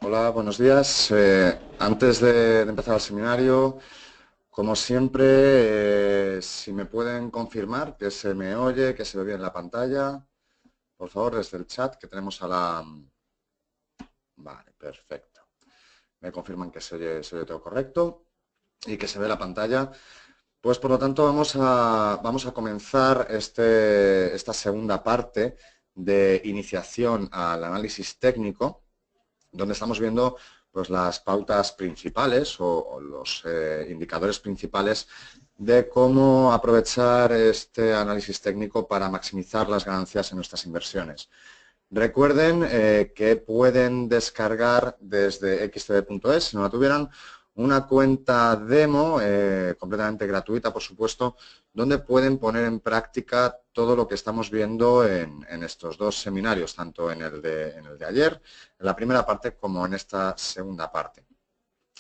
Hola, buenos días. Antes de empezar el seminario, como siempre, si me pueden confirmar que se me oye, que se ve bien la pantalla, por favor, desde el chat que tenemos a la... Vale, perfecto. Me confirman que se oye todo correcto y que se ve la pantalla. Pues por lo tanto vamos a comenzar esta segunda parte de iniciación al análisis técnico, donde estamos viendo pues, las pautas principales o los indicadores principales de cómo aprovechar este análisis técnico para maximizar las ganancias en nuestras inversiones. Recuerden que pueden descargar desde xtb.es, si no la tuvieran, una cuenta demo completamente gratuita, por supuesto, donde pueden poner en práctica todo lo que estamos viendo en estos dos seminarios, tanto en el de ayer, en la primera parte, como en esta segunda parte.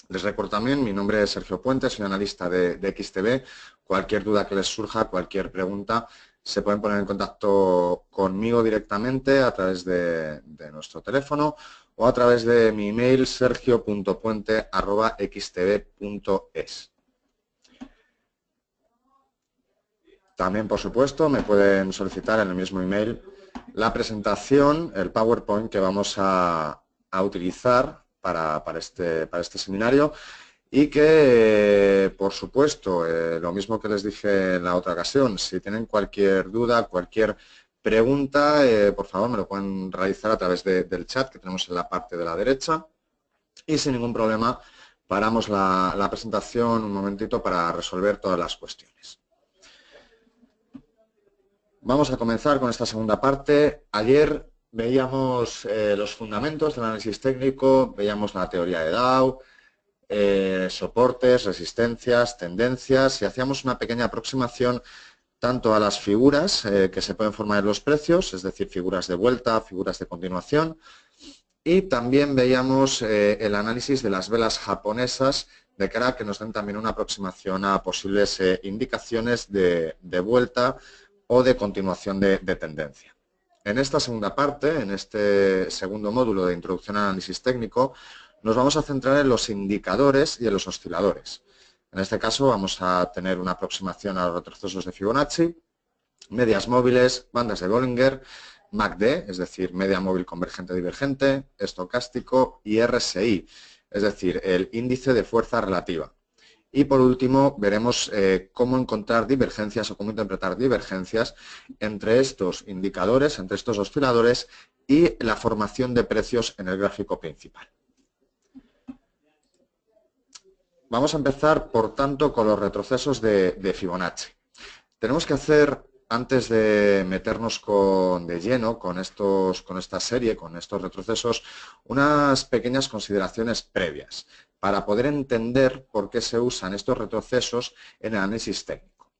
Les recuerdo también, mi nombre es Sergio Puente, soy analista de XTB. Cualquier duda que les surja, cualquier pregunta, se pueden poner en contacto conmigo directamente a través de nuestro teléfono o a través de mi email sergio.puente@xtb.es. También, por supuesto, me pueden solicitar en el mismo email la presentación, el PowerPoint que vamos a utilizar para este seminario y que, por supuesto, lo mismo que les dije en la otra ocasión, si tienen cualquier duda, cualquier pregunta, por favor me lo pueden realizar a través del chat que tenemos en la parte de la derecha y sin ningún problema paramos la presentación un momentito para resolver todas las cuestiones. Vamos a comenzar con esta segunda parte. Ayer veíamos los fundamentos del análisis técnico, veíamos la teoría de Dow, soportes, resistencias, tendencias y hacíamos una pequeña aproximación tanto a las figuras que se pueden formar en los precios, es decir, figuras de vuelta, figuras de continuación, y también veíamos el análisis de las velas japonesas de cara a que nos den también una aproximación a posibles indicaciones de vuelta o de continuación de tendencia. En esta segunda parte, en este segundo módulo de introducción al análisis técnico, nos vamos a centrar en los indicadores y en los osciladores. En este caso vamos a tener una aproximación a los retrocesos de Fibonacci, medias móviles, bandas de Bollinger, MACD, es decir, media móvil convergente divergente, estocástico y RSI, es decir, el índice de fuerza relativa. Y por último, veremos cómo encontrar divergencias o cómo interpretar divergencias entre estos indicadores, entre estos osciladores y la formación de precios en el gráfico principal. Vamos a empezar, por tanto, con los retrocesos de Fibonacci. Tenemos que hacer, antes de meternos de lleno con esta serie, con estos retrocesos, unas pequeñas consideraciones previas para poder entender por qué se usan estos retrocesos en el análisis técnico.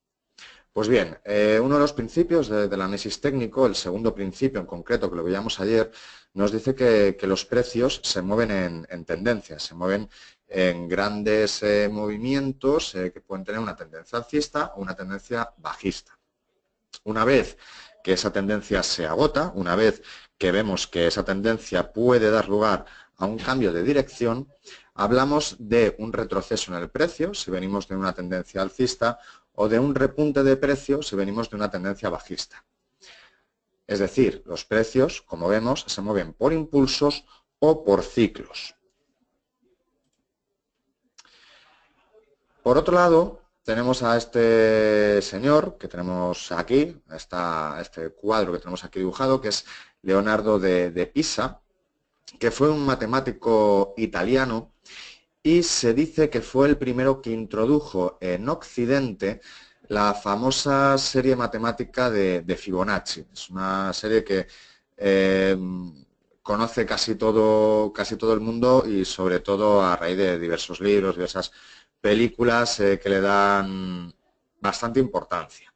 Pues bien, uno de los principios del análisis técnico, el segundo principio en concreto que lo veíamos ayer, nos dice que los precios se mueven en tendencias, se mueven en grandes movimientos que pueden tener una tendencia alcista o una tendencia bajista. Una vez que esa tendencia se agota, una vez que vemos que esa tendencia puede dar lugar a un cambio de dirección, hablamos de un retroceso en el precio, si venimos de una tendencia alcista, o de un repunte de precio, si venimos de una tendencia bajista. Es decir, los precios, como vemos, se mueven por impulsos o por ciclos. Por otro lado, tenemos a este señor que tenemos aquí, este cuadro que tenemos aquí dibujado, que es Leonardo de Pisa, que fue un matemático italiano y se dice que fue el primero que introdujo en Occidente la famosa serie matemática de Fibonacci. Es una serie que conoce casi todo el mundo y sobre todo a raíz de diversos libros, diversas películas que le dan bastante importancia.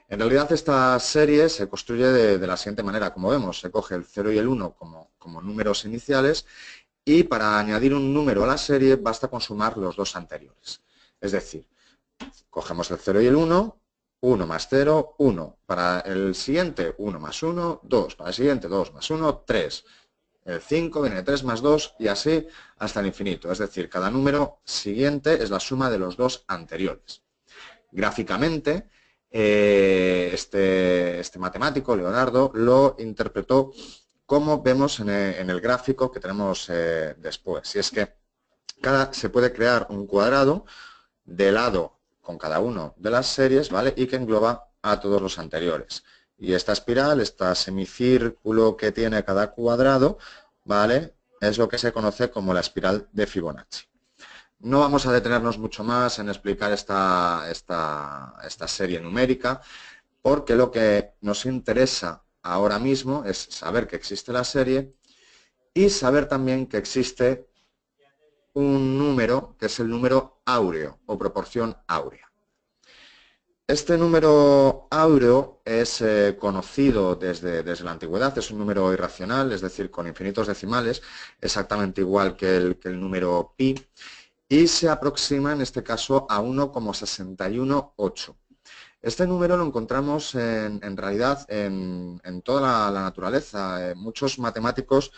En realidad esta serie se construye de la siguiente manera, como vemos, se coge el 0 y el 1 como números iniciales y para añadir un número a la serie basta con sumar los dos anteriores. Es decir, cogemos el 0 y el 1, 1 más 0, 1. Para el siguiente, 1 más 1, 2. Para el siguiente, 2 más 1, 3. el 5 viene de 3 más 2 y así hasta el infinito. Es decir, cada número siguiente es la suma de los dos anteriores. Gráficamente, este matemático, Leonardo, lo interpretó como vemos en el gráfico que tenemos después. Y es que se puede crear un cuadrado de lado con cada uno de las series, ¿vale? Y que engloba a todos los anteriores. Y esta espiral, este semicírculo que tiene cada cuadrado, ¿vale? Es lo que se conoce como la espiral de Fibonacci. No vamos a detenernos mucho más en explicar esta serie numérica, porque lo que nos interesa ahora mismo es saber que existe la serie y saber también que existe un número que es el número áureo o proporción áurea. Este número áureo es conocido desde la antigüedad, es un número irracional, es decir, con infinitos decimales, exactamente igual que el número pi, y se aproxima en este caso a 1,618. Este número lo encontramos en realidad en toda la naturaleza. Muchos matemáticos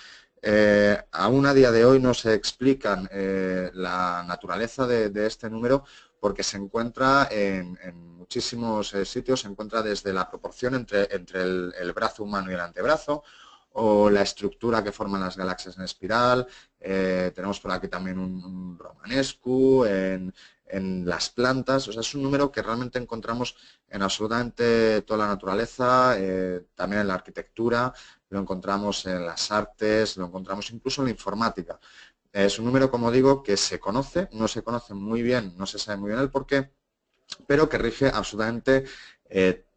aún a día de hoy no se explican la naturaleza de este número porque se encuentra en muchísimos sitios, se encuentra desde la proporción entre el brazo humano y el antebrazo, o la estructura que forman las galaxias en espiral. Tenemos por aquí también un romanescu, en las plantas. O sea, es un número que realmente encontramos en absolutamente toda la naturaleza, también en la arquitectura, lo encontramos en las artes, lo encontramos incluso en la informática. Es un número, como digo, que se conoce, no se conoce muy bien, no se sabe muy bien el porqué, pero que rige absolutamente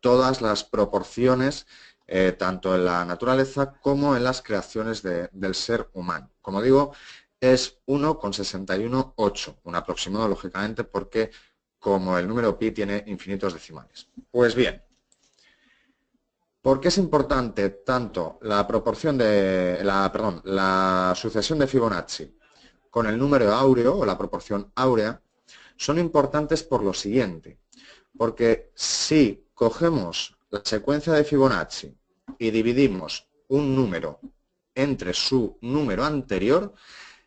todas las proporciones, tanto en la naturaleza como en las creaciones del ser humano. Como digo, es 1,618, un aproximado, lógicamente, porque como el número pi tiene infinitos decimales. Pues bien, ¿por qué es importante tanto la sucesión de Fibonacci con el número áureo o la proporción áurea? Son importantes por lo siguiente, porque si cogemos la secuencia de Fibonacci y dividimos un número entre su número anterior,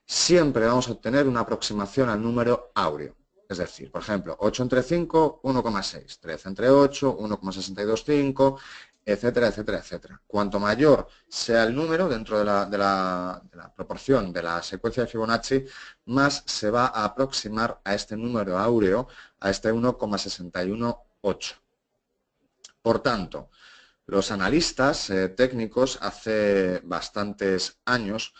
siempre vamos a obtener una aproximación al número áureo. Es decir, por ejemplo, 8 entre 5, 1,6, 13 entre 8, 1,625, etcétera, etcétera, etcétera. Cuanto mayor sea el número dentro de la proporción de la secuencia de Fibonacci, más se va a aproximar a este número áureo, a este 1,618. Por tanto, los analistas técnicos hace bastantes años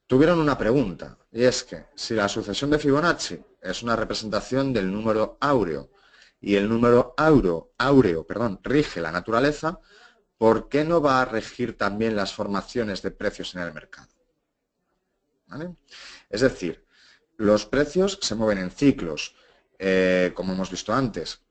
tuvieron una pregunta, y es que si la sucesión de Fibonacci es una representación del número áureo y el número áureo, rige la naturaleza, ¿por qué no va a regir también las formaciones de precios en el mercado? ¿Vale? Es decir, los precios se mueven en ciclos, como hemos visto antes.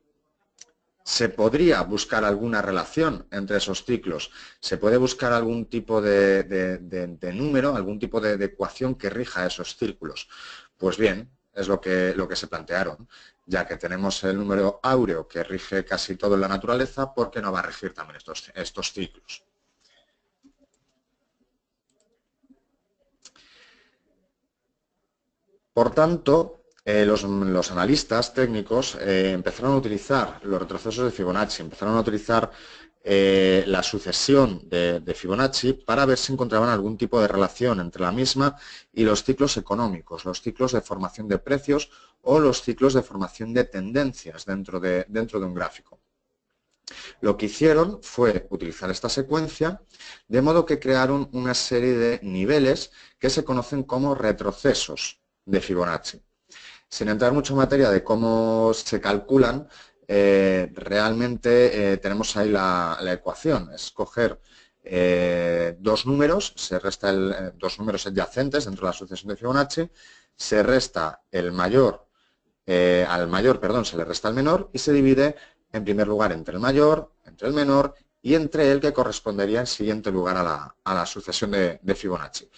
¿Se podría buscar alguna relación entre esos ciclos? ¿Se puede buscar algún tipo de número, algún tipo de ecuación que rija esos círculos? Pues bien, es lo que se plantearon, ya que tenemos el número áureo que rige casi todo en la naturaleza, ¿por qué no va a regir también estos ciclos? Por tanto, los analistas técnicos empezaron a utilizar los retrocesos de Fibonacci, empezaron a utilizar la sucesión de Fibonacci para ver si encontraban algún tipo de relación entre la misma y los ciclos económicos, los ciclos de formación de precios o los ciclos de formación de tendencias dentro de un gráfico. Lo que hicieron fue utilizar esta secuencia, de modo que crearon una serie de niveles que se conocen como retrocesos de Fibonacci. Sin entrar mucho en materia de cómo se calculan, realmente tenemos ahí la ecuación, es coger dos números, se resta dos números adyacentes dentro de la sucesión de Fibonacci, se resta el mayor, al mayor, se le resta el menor y se divide en primer lugar entre el mayor, entre el menor y entre el que correspondería en siguiente lugar a la sucesión de Fibonacci.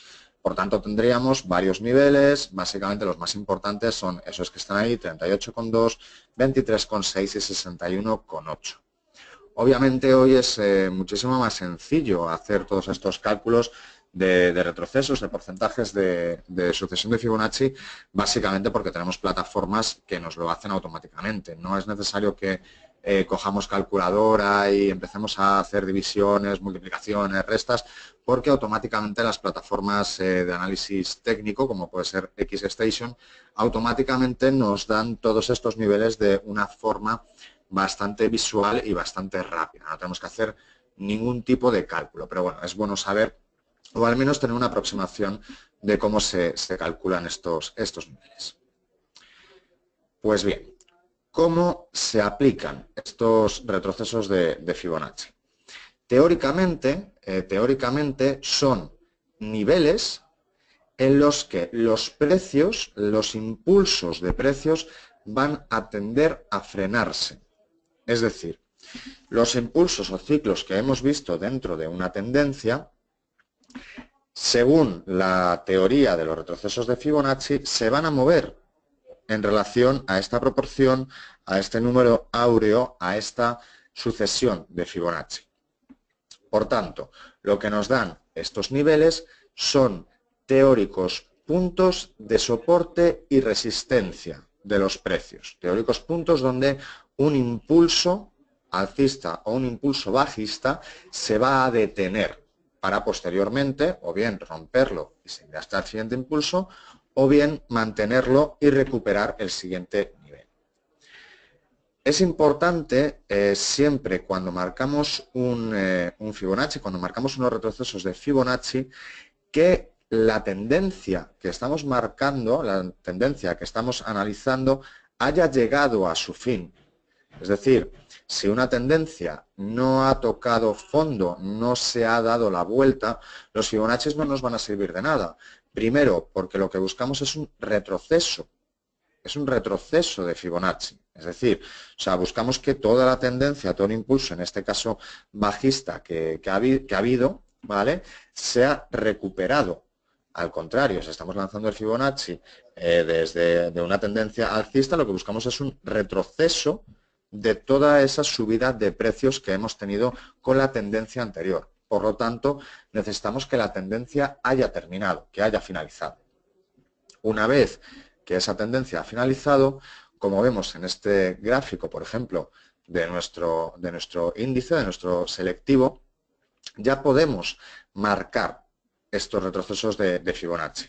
Por tanto, tendríamos varios niveles, básicamente los más importantes son esos que están ahí, 38,2, 23,6 y 61,8. Obviamente hoy es muchísimo más sencillo hacer todos estos cálculos de retrocesos, de porcentajes de sucesión de Fibonacci, básicamente porque tenemos plataformas que nos lo hacen automáticamente. No es necesario que cojamos calculadora y empecemos a hacer divisiones, multiplicaciones, restas, porque automáticamente las plataformas de análisis técnico, como puede ser XStation, automáticamente nos dan todos estos niveles de una forma bastante visual y bastante rápida. No tenemos que hacer ningún tipo de cálculo, pero bueno, es bueno saber o al menos tener una aproximación de cómo se calculan estos niveles. Pues bien, ¿cómo se aplican estos retrocesos de Fibonacci? Teóricamente son niveles en los que los precios, los impulsos de precios van a tender a frenarse. Es decir, los impulsos o ciclos que hemos visto dentro de una tendencia, según la teoría de los retrocesos de Fibonacci, se van a mover en relación a esta proporción, a este número áureo, a esta sucesión de Fibonacci. Por tanto, lo que nos dan estos niveles son teóricos puntos de soporte y resistencia de los precios. Teóricos puntos donde un impulso alcista o un impulso bajista se va a detener para posteriormente o bien romperlo y seguir hasta el siguiente impulso o bien mantenerlo y recuperar el siguiente nivel. Es importante siempre cuando marcamos un Fibonacci, cuando marcamos unos retrocesos de Fibonacci, que la tendencia que estamos marcando, la tendencia que estamos analizando, haya llegado a su fin. Es decir, si una tendencia no ha tocado fondo, no se ha dado la vuelta, los Fibonacci no nos van a servir de nada. Primero, porque lo que buscamos es un retroceso de Fibonacci. Es decir, buscamos que toda la tendencia, todo el impulso, en este caso bajista que ha habido, ¿vale?, sea recuperado. Al contrario, si estamos lanzando el Fibonacci desde una tendencia alcista, lo que buscamos es un retroceso de toda esa subida de precios que hemos tenido con la tendencia anterior. Por lo tanto, necesitamos que la tendencia haya terminado, que haya finalizado. Una vez que esa tendencia ha finalizado, como vemos en este gráfico, por ejemplo, de nuestro índice, de nuestro selectivo, ya podemos marcar estos retrocesos de Fibonacci.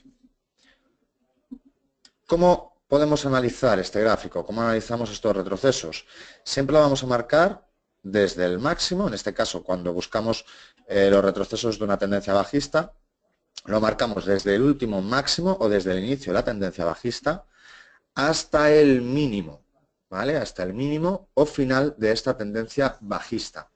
¿Cómo podemos analizar este gráfico? ¿Cómo analizamos estos retrocesos? Siempre lo vamos a marcar desde el máximo, en este caso cuando buscamos los retrocesos de una tendencia bajista, lo marcamos desde el último máximo o desde el inicio de la tendencia bajista hasta el mínimo, ¿vale? Hasta el mínimo o final de esta tendencia bajista.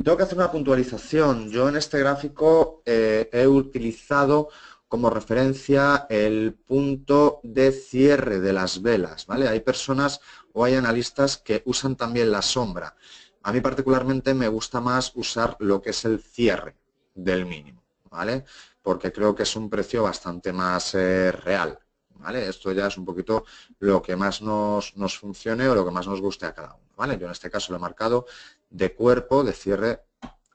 Tengo que hacer una puntualización. Yo en este gráfico he utilizado como referencia el punto de cierre de las velas, ¿vale? Hay personas o hay analistas que usan también la sombra. A mí particularmente me gusta más usar lo que es el cierre del mínimo, ¿vale? Porque creo que es un precio bastante más real, ¿vale? Esto ya es un poquito lo que más nos funcione o lo que más nos guste a cada uno, ¿vale? Yo en este caso lo he marcado de cuerpo, de cierre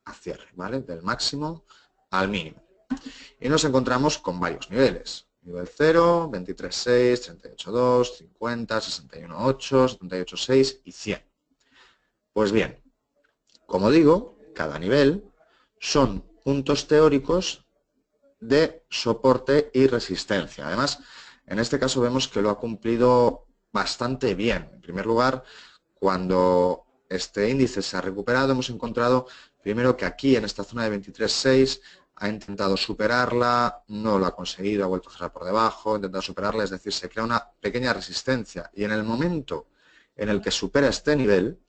a cierre, ¿vale? Del máximo al mínimo. Y nos encontramos con varios niveles. Nivel 0, 23.6, 38.2, 50, 61.8, 78.6 y 100. Pues bien, como digo, cada nivel son puntos teóricos de soporte y resistencia. Además, en este caso vemos que lo ha cumplido bastante bien. En primer lugar, cuando este índice se ha recuperado, hemos encontrado primero que aquí, en esta zona de 23.6, ha intentado superarla, no lo ha conseguido, ha vuelto a cerrar por debajo, ha intentado superarla, es decir, se crea una pequeña resistencia. Y en el momento en el que supera este nivel,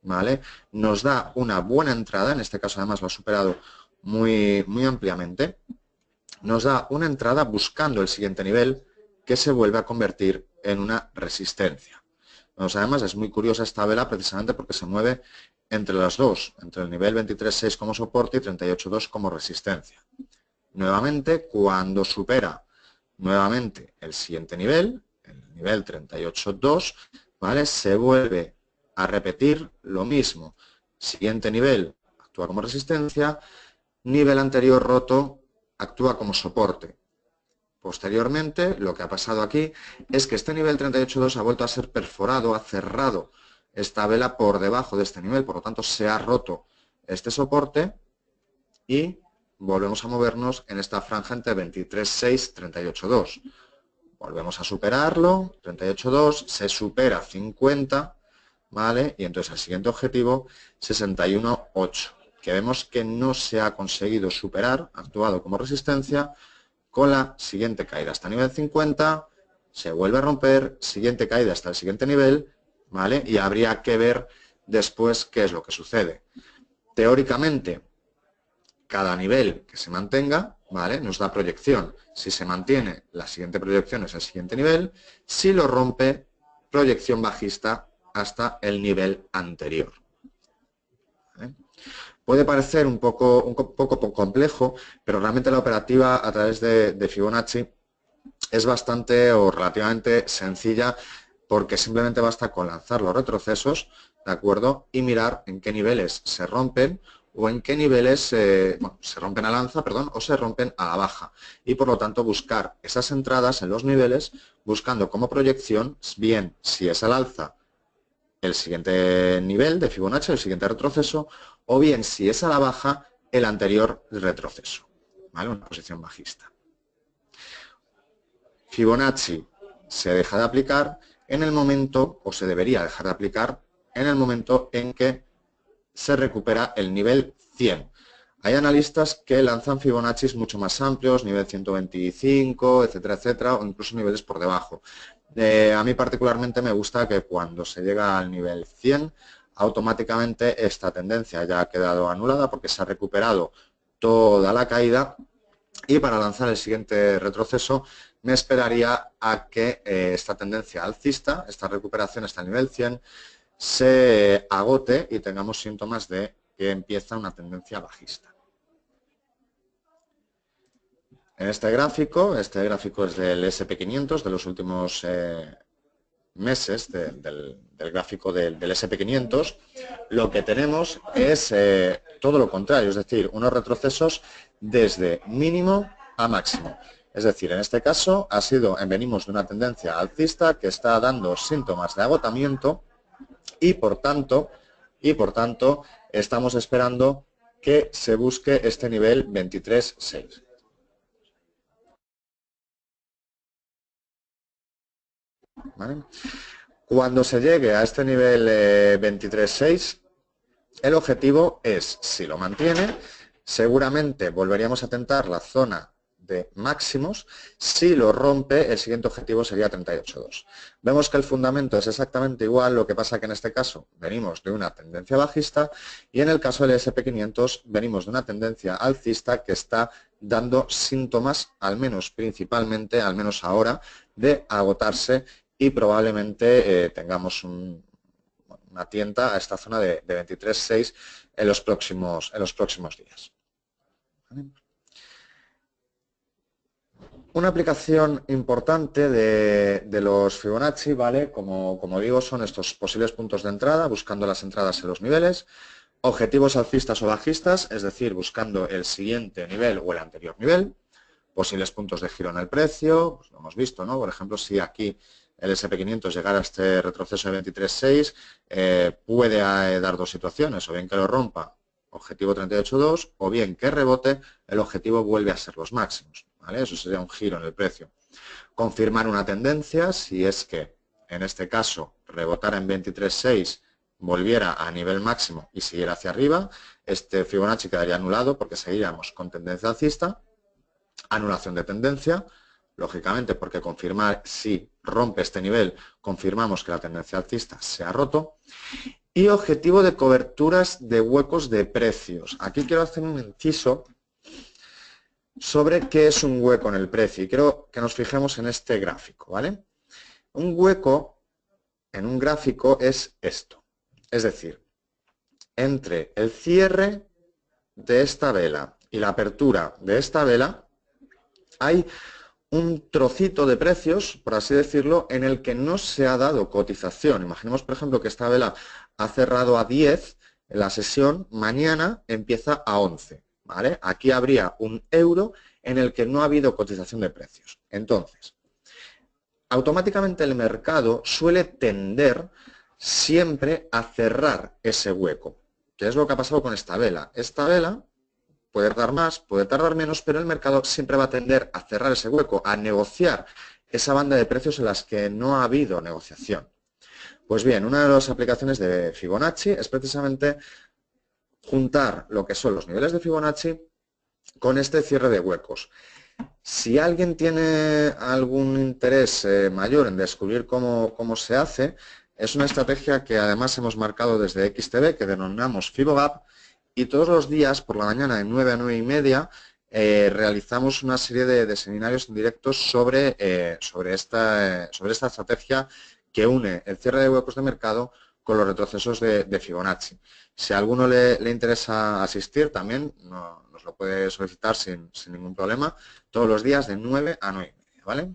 ¿vale?, nos da una buena entrada, en este caso además lo ha superado muy ampliamente, nos da una entrada buscando el siguiente nivel que se vuelve a convertir en una resistencia. Además es muy curiosa esta vela precisamente porque se mueve entre las dos, entre el nivel 23.6 como soporte y 38.2 como resistencia. Nuevamente, cuando supera nuevamente el siguiente nivel, el nivel 38.2, ¿vale?, se vuelve a repetir lo mismo. Siguiente nivel actúa como resistencia, nivel anterior roto, actúa como soporte. Posteriormente, lo que ha pasado aquí es que este nivel 38.2 ha vuelto a ser perforado, ha cerrado esta vela por debajo de este nivel, por lo tanto se ha roto este soporte y volvemos a movernos en esta franja entre 23.6, 38.2. Volvemos a superarlo, 38.2, se supera 50, ¿vale? Y entonces el siguiente objetivo, 61.8, que vemos que no se ha conseguido superar, ha actuado como resistencia, con la siguiente caída hasta el nivel 50, se vuelve a romper, siguiente caída hasta el siguiente nivel, ¿vale? Y habría que ver después qué es lo que sucede. Teóricamente, cada nivel que se mantenga, ¿vale? Nos da proyección. Si se mantiene, la siguiente proyección es el siguiente nivel. Si lo rompe, proyección bajista hasta el nivel anterior. ¿Vale? Puede parecer un poco complejo, pero realmente la operativa a través de Fibonacci es bastante o relativamente sencilla porque simplemente basta con lanzar los retrocesos, ¿de acuerdo? Y mirar en qué niveles se rompen o en qué niveles se rompen al alza, perdón, o se rompen a la baja. Y por lo tanto buscar esas entradas en los niveles buscando como proyección, bien si es al alza, el siguiente nivel de Fibonacci, el siguiente retroceso, o bien si es a la baja, el anterior retroceso, ¿vale? Una posición bajista. Fibonacci se deja de aplicar en el momento, o se debería dejar de aplicar, en el momento en que se recupera el nivel 100. Hay analistas que lanzan Fibonaccis mucho más amplios, nivel 125, etcétera, etcétera, o incluso niveles por debajo. A mí particularmente me gusta que cuando se llega al nivel 100, automáticamente esta tendencia ya ha quedado anulada porque se ha recuperado toda la caída y para lanzar el siguiente retroceso me esperaría a que esta tendencia alcista, esta recuperación hasta el nivel 100, se agote y tengamos síntomas de que empieza una tendencia bajista. En este gráfico es del SP500, de los últimos meses del gráfico del SP500, lo que tenemos es todo lo contrario, es decir, unos retrocesos desde mínimo a máximo. Es decir, en este caso venimos de una tendencia alcista que está dando síntomas de agotamiento y por tanto estamos esperando que se busque este nivel 23.6. ¿Vale? Cuando se llegue a este nivel 23.6, el objetivo es, si lo mantiene, seguramente volveríamos a tentar la zona de máximos. Si lo rompe, el siguiente objetivo sería 38.2. Vemos que el fundamento es exactamente igual, lo que pasa que en este caso venimos de una tendencia bajista y en el caso del SP500 venimos de una tendencia alcista que está dando síntomas, al menos principalmente, al menos ahora, de agotarse y probablemente tengamos una tienta a esta zona de 23.6 en los próximos días. ¿Vale? Una aplicación importante de los Fibonacci, ¿vale? Como digo, son estos posibles puntos de entrada, buscando las entradas en los niveles, objetivos alcistas o bajistas, es decir, buscando el siguiente nivel o el anterior nivel, posibles puntos de giro en el precio, pues lo hemos visto, ¿no? Por ejemplo, si aquí el SP500 llegara a este retroceso de 23.6, puede dar dos situaciones, o bien que lo rompa, objetivo 38.2, o bien que rebote, el objetivo vuelve a ser los máximos, ¿vale? Eso sería un giro en el precio. Confirmar una tendencia, si es que en este caso rebotara en 23.6, volviera a nivel máximo y siguiera hacia arriba, este Fibonacci quedaría anulado porque seguiríamos con tendencia alcista. Anulación de tendencia, lógicamente porque confirmar si rompe este nivel, confirmamos que la tendencia alcista se ha roto. Y objetivo de coberturas de huecos de precios. Aquí quiero hacer un inciso sobre qué es un hueco en el precio y quiero que nos fijemos en este gráfico, ¿vale? Un hueco en un gráfico es esto, es decir, entre el cierre de esta vela y la apertura de esta vela hay un trocito de precios, por así decirlo, en el que no se ha dado cotización. Imaginemos, por ejemplo, que esta vela ha cerrado a 10, la sesión mañana empieza a 11. ¿Vale? Aquí habría un euro en el que no ha habido cotización de precios. Entonces, automáticamente el mercado suele tender siempre a cerrar ese hueco, que es lo que ha pasado con esta vela. Esta vela puede tardar más, puede tardar menos, pero el mercado siempre va a tender a cerrar ese hueco, a negociar esa banda de precios en las que no ha habido negociación. Pues bien, una de las aplicaciones de Fibonacci es precisamente juntar lo que son los niveles de Fibonacci con este cierre de huecos. Si alguien tiene algún interés mayor en descubrir cómo se hace, es una estrategia que además hemos marcado desde XTB, que denominamos FiboGap, y todos los días por la mañana de 9 a 9 y media realizamos una serie de seminarios en directo sobre esta estrategia que une el cierre de huecos de mercado con los retrocesos de Fibonacci. Si a alguno le interesa asistir, también nos lo puede solicitar sin ningún problema, todos los días de 9 a 9 y media, ¿vale?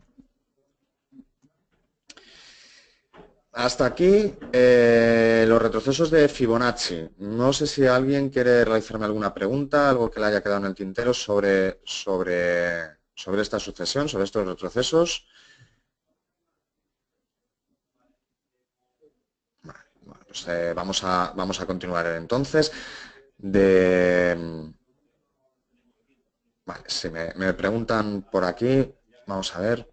Hasta aquí los retrocesos de Fibonacci. No sé si alguien quiere realizarme alguna pregunta, algo que le haya quedado en el tintero sobre esta sucesión, sobre estos retrocesos. Vale, bueno, pues vamos a continuar entonces. Vale, si me preguntan por aquí, vamos a ver.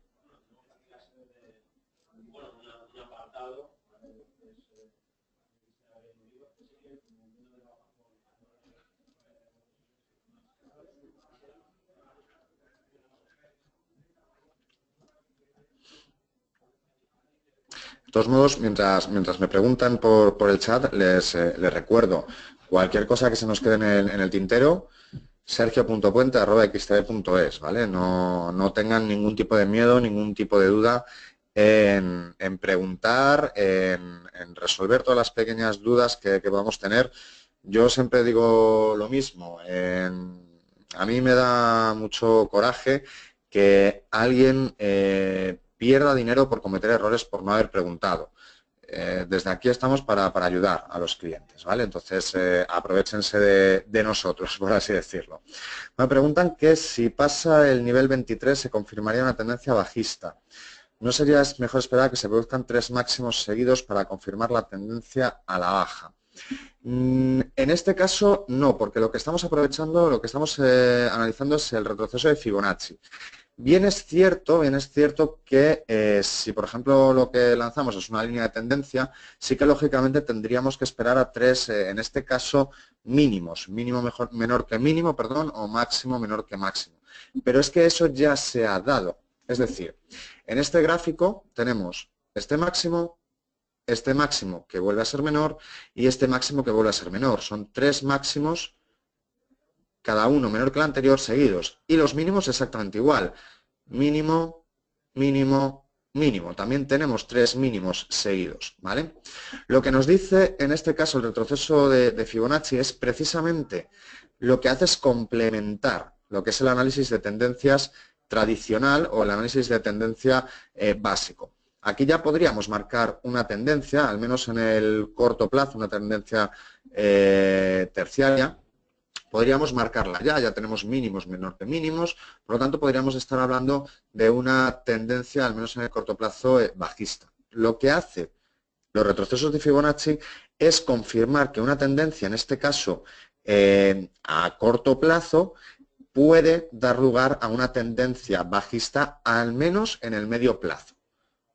De todos modos, mientras me preguntan por el chat, les recuerdo cualquier cosa que se nos quede en el tintero, sergio.puente@xtb.es, ¿vale? No tengan ningún tipo de miedo, ningún tipo de duda en preguntar, en resolver todas las pequeñas dudas que podamos tener. Yo siempre digo lo mismo, a mí me da mucho coraje que alguien pierda dinero por cometer errores por no haber preguntado. Desde aquí estamos para ayudar a los clientes, ¿vale? Entonces, aprovéchense de nosotros, por así decirlo. Me preguntan que si pasa el nivel 23 se confirmaría una tendencia bajista. ¿No sería mejor esperar a que se produzcan 3 máximos seguidos para confirmar la tendencia a la baja? En este caso, no, porque lo que estamos aprovechando, lo que estamos analizando es el retroceso de Fibonacci. Bien es cierto que si, por ejemplo, lo que lanzamos es una línea de tendencia, sí que lógicamente tendríamos que esperar a 3, en este caso, mínimos, menor que mínimo, perdón, o máximo menor que máximo. Pero es que eso ya se ha dado. Es decir, en este gráfico tenemos este máximo que vuelve a ser menor y este máximo que vuelve a ser menor. Son 3 máximos, cada uno menor que el anterior, seguidos. Y los mínimos exactamente igual. Mínimo, mínimo, mínimo. También tenemos 3 mínimos seguidos, ¿vale? Lo que nos dice, en este caso, el retroceso de Fibonacci es precisamente lo que hace es complementar lo que es el análisis de tendencias tradicional o el análisis de tendencia básico. Aquí ya podríamos marcar una tendencia, al menos en el corto plazo, una tendencia terciaria. Podríamos marcarla ya tenemos mínimos menor que mínimos, por lo tanto podríamos estar hablando de una tendencia, al menos en el corto plazo, bajista. Lo que hace los retrocesos de Fibonacci es confirmar que una tendencia, en este caso a corto plazo, puede dar lugar a una tendencia bajista, al menos en el medio plazo,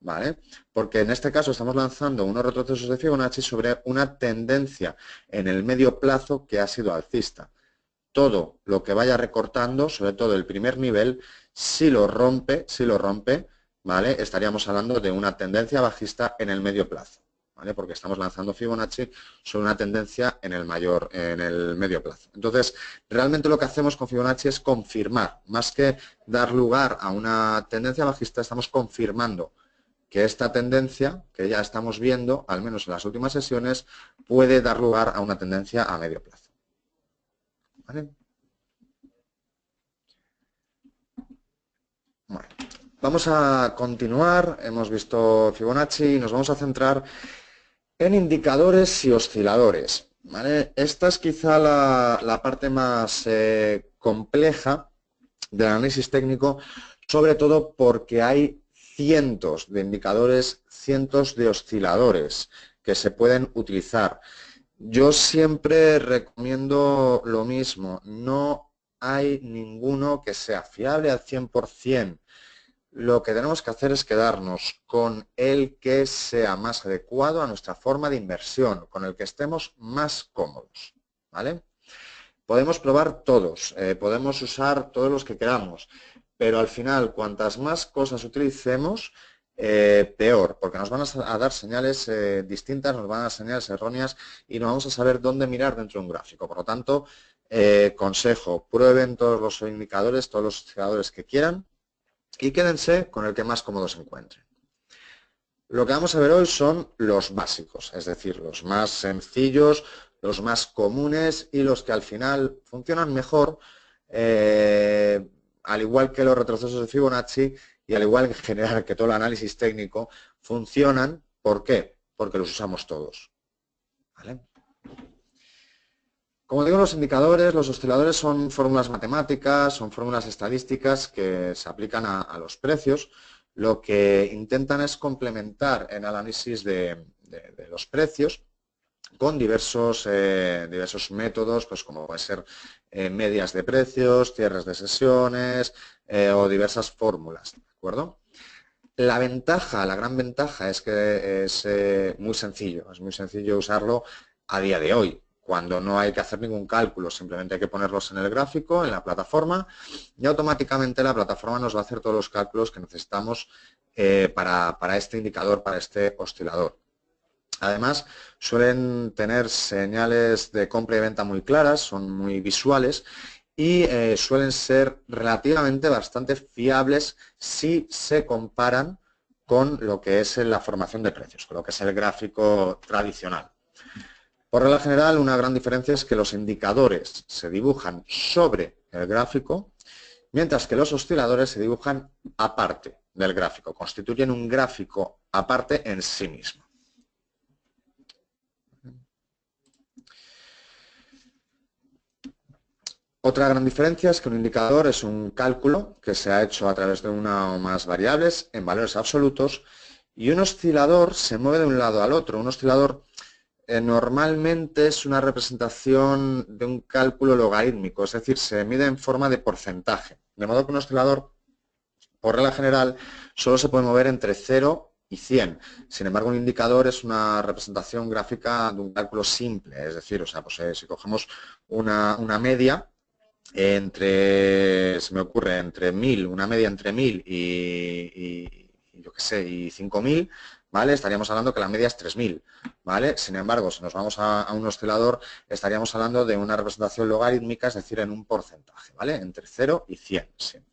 ¿vale? Porque en este caso estamos lanzando unos retrocesos de Fibonacci sobre una tendencia en el medio plazo que ha sido alcista. Todo lo que vaya recortando, sobre todo el primer nivel, si lo rompe, ¿vale? Estaríamos hablando de una tendencia bajista en el medio plazo, ¿vale? Porque estamos lanzando Fibonacci sobre una tendencia en el medio plazo. Entonces, realmente lo que hacemos con Fibonacci es confirmar, más que dar lugar a una tendencia bajista, estamos confirmando que esta tendencia que ya estamos viendo, al menos en las últimas sesiones, puede dar lugar a una tendencia a medio plazo. ¿Vale? Bueno, vamos a continuar. Hemos visto Fibonacci y nos vamos a centrar en indicadores y osciladores, ¿vale? Esta es quizá la parte más compleja del análisis técnico, sobre todo porque hay cientos de indicadores, cientos de osciladores que se pueden utilizar. Yo siempre recomiendo lo mismo, no hay ninguno que sea fiable al 100%. Lo que tenemos que hacer es quedarnos con el que sea más adecuado a nuestra forma de inversión, con el que estemos más cómodos, ¿vale? Podemos probar todos, podemos usar todos los que queramos, pero al final, cuantas más cosas utilicemos, peor, porque nos van a dar señales distintas, nos van a dar señales erróneas y no vamos a saber dónde mirar dentro de un gráfico. Por lo tanto, consejo, prueben todos los indicadores, todos los osciladores que quieran y quédense con el que más cómodo se encuentren. Lo que vamos a ver hoy son los básicos, es decir, los más sencillos, los más comunes y los que al final funcionan mejor, al igual que los retrocesos de Fibonacci y al igual en general que todo el análisis técnico, funcionan. ¿Por qué? Porque los usamos todos, ¿vale? Como digo, los indicadores, los osciladores son fórmulas matemáticas, son fórmulas estadísticas que se aplican a los precios. Lo que intentan es complementar el análisis de los precios con diversos métodos, pues como pueden ser medias de precios, cierres de sesiones o diversas fórmulas, ¿de acuerdo? La gran ventaja es que es muy sencillo usarlo a día de hoy, cuando no hay que hacer ningún cálculo, simplemente hay que ponerlos en el gráfico, en la plataforma, y automáticamente la plataforma nos va a hacer todos los cálculos que necesitamos para este indicador, para este oscilador. Además, suelen tener señales de compra y venta muy claras, son muy visuales y suelen ser relativamente bastante fiables si se comparan con lo que es la formación de precios, con lo que es el gráfico tradicional. Por regla general, una gran diferencia es que los indicadores se dibujan sobre el gráfico, mientras que los osciladores se dibujan aparte del gráfico, constituyen un gráfico aparte en sí mismo. Otra gran diferencia es que un indicador es un cálculo que se ha hecho a través de una o más variables en valores absolutos y un oscilador se mueve de un lado al otro. Un oscilador normalmente es una representación de un cálculo logarítmico, es decir, se mide en forma de porcentaje. De modo que un oscilador, por regla general, solo se puede mover entre 0 y 100. Sin embargo, un indicador es una representación gráfica de un cálculo simple, es decir, si cogemos una media, se me ocurre, entre 1000, una media entre 1000 yo qué sé, y 5000, ¿vale? Estaríamos hablando que la media es 3000, ¿vale? Sin embargo, si nos vamos a un oscilador, estaríamos hablando de una representación logarítmica, es decir, en un porcentaje, ¿vale? Entre 0 y 100 siempre.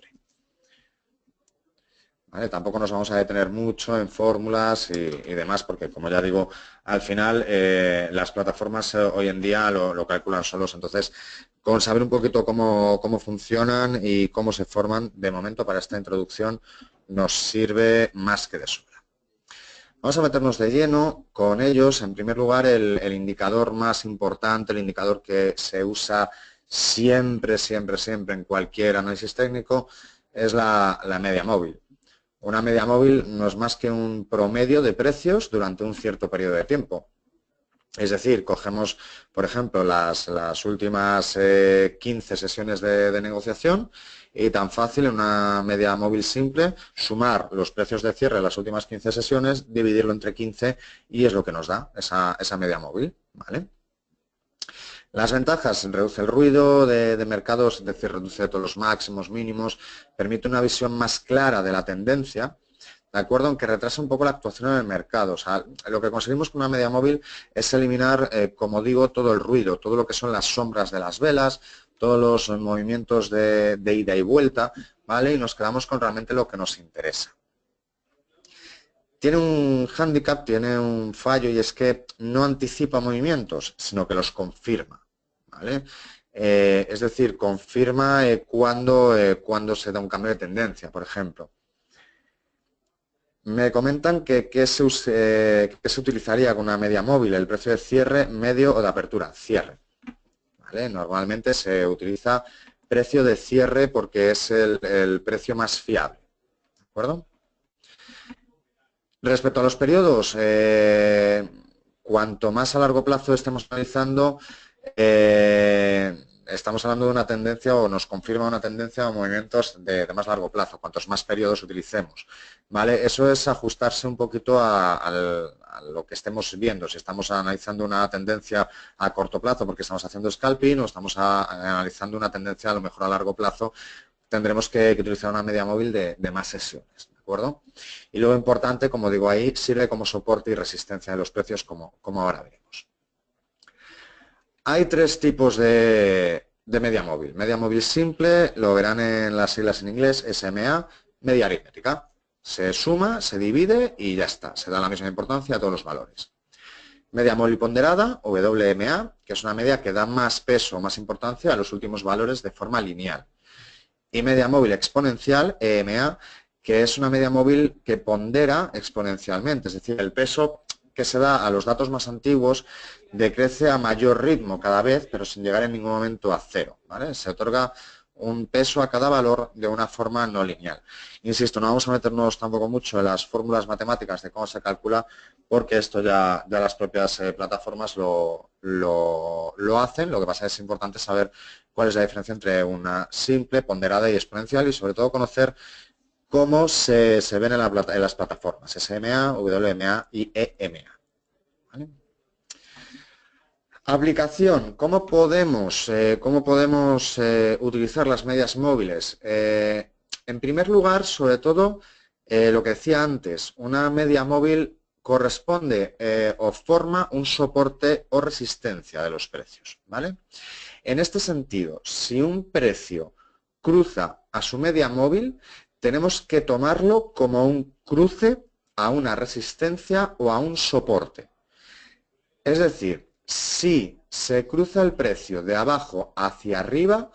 ¿Vale? Tampoco nos vamos a detener mucho en fórmulas y demás, porque como ya digo, al final las plataformas hoy en día lo calculan solos, entonces con saber un poquito cómo funcionan y cómo se forman, de momento para esta introducción nos sirve más que de sobra. Vamos a meternos de lleno con ellos. En primer lugar, el indicador más importante, el indicador que se usa siempre en cualquier análisis técnico, es la media móvil. Una media móvil no es más que un promedio de precios durante un cierto periodo de tiempo. Es decir, cogemos, por ejemplo, las últimas 15 sesiones de negociación y tan fácil en una media móvil simple, sumar los precios de cierre de las últimas 15 sesiones, dividirlo entre 15 y es lo que nos da esa media móvil, ¿vale? Las ventajas: reduce el ruido de mercados, es decir, reduce todos los máximos, mínimos, permite una visión más clara de la tendencia, ¿de acuerdo? Aunque retrasa un poco la actuación en el mercado. O sea, lo que conseguimos con una media móvil es eliminar, como digo, todo el ruido, todo lo que son las sombras de las velas, todos los movimientos de ida y vuelta, ¿vale? Y nos quedamos con realmente lo que nos interesa. Tiene un hándicap, tiene un fallo, y es que no anticipa movimientos, sino que los confirma, ¿vale? Es decir, confirma cuando se da un cambio de tendencia, por ejemplo. Me comentan que ¿qué se utilizaría con una media móvil? El precio de cierre, medio o de apertura, cierre, ¿vale? Normalmente se utiliza precio de cierre porque es el precio más fiable. ¿De acuerdo? Respecto a los periodos, cuanto más a largo plazo estemos analizando, estamos hablando de una tendencia o nos confirma una tendencia a movimientos de más largo plazo, cuantos más periodos utilicemos. ¿Vale? Eso es ajustarse un poquito a lo que estemos viendo. Si estamos analizando una tendencia a corto plazo porque estamos haciendo scalping o estamos analizando una tendencia a lo mejor a largo plazo, tendremos que utilizar una media móvil de más sesiones. ¿De acuerdo? Y luego importante, como digo ahí, sirve como soporte y resistencia de los precios como ahora veremos. Hay tres tipos de media móvil. Media móvil simple, lo verán en las siglas en inglés, SMA, media aritmética. Se suma, se divide y ya está. Se da la misma importancia a todos los valores. Media móvil ponderada, WMA, que es una media que da más peso, más importancia a los últimos valores de forma lineal. Y media móvil exponencial, EMA, que es una media móvil que pondera exponencialmente, es decir, el peso que se da a los datos más antiguos decrece a mayor ritmo cada vez, pero sin llegar en ningún momento a cero, ¿vale? Se otorga un peso a cada valor de una forma no lineal. Insisto, no vamos a meternos tampoco mucho en las fórmulas matemáticas de cómo se calcula, porque esto ya las propias plataformas lo hacen. Lo que pasa es que es importante saber cuál es la diferencia entre una simple, ponderada y exponencial y sobre todo conocer cómo se ven en las plataformas SMA, WMA y EMA. ¿Vale? Aplicación. ¿Cómo podemos utilizar las medias móviles? En primer lugar, sobre todo, lo que decía antes, una media móvil corresponde o forma un soporte o resistencia de los precios, ¿vale? En este sentido, si un precio cruza a su media móvil, tenemos que tomarlo como un cruce a una resistencia o a un soporte. Es decir, si se cruza el precio de abajo hacia arriba,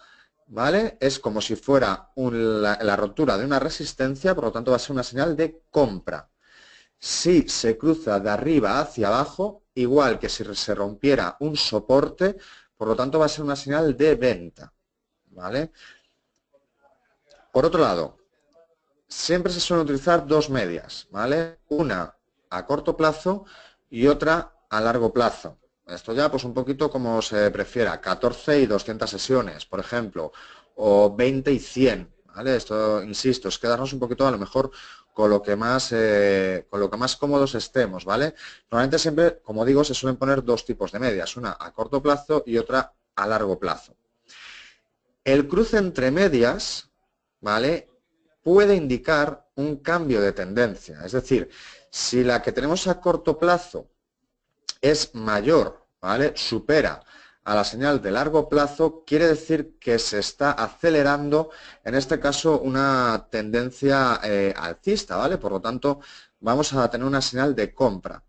¿vale? Es como si fuera la rotura de una resistencia, por lo tanto va a ser una señal de compra. Si se cruza de arriba hacia abajo, igual que si se rompiera un soporte, por lo tanto va a ser una señal de venta, ¿vale? Por otro lado, siempre se suelen utilizar dos medias, ¿vale? Una a corto plazo y otra a largo plazo. Esto ya pues un poquito como se prefiera, 14 y 200 sesiones, por ejemplo, o 20 y 100, ¿vale? Esto, insisto, es quedarnos un poquito a lo mejor con lo que más cómodos estemos, ¿vale? Normalmente siempre, como digo, se suelen poner dos tipos de medias, una a corto plazo y otra a largo plazo. El cruce entre medias, ¿vale?, puede indicar un cambio de tendencia. Es decir, si la que tenemos a corto plazo es mayor, ¿vale?, supera a la señal de largo plazo, quiere decir que se está acelerando, en este caso, una tendencia alcista, ¿vale? Por lo tanto, vamos a tener una señal de compra.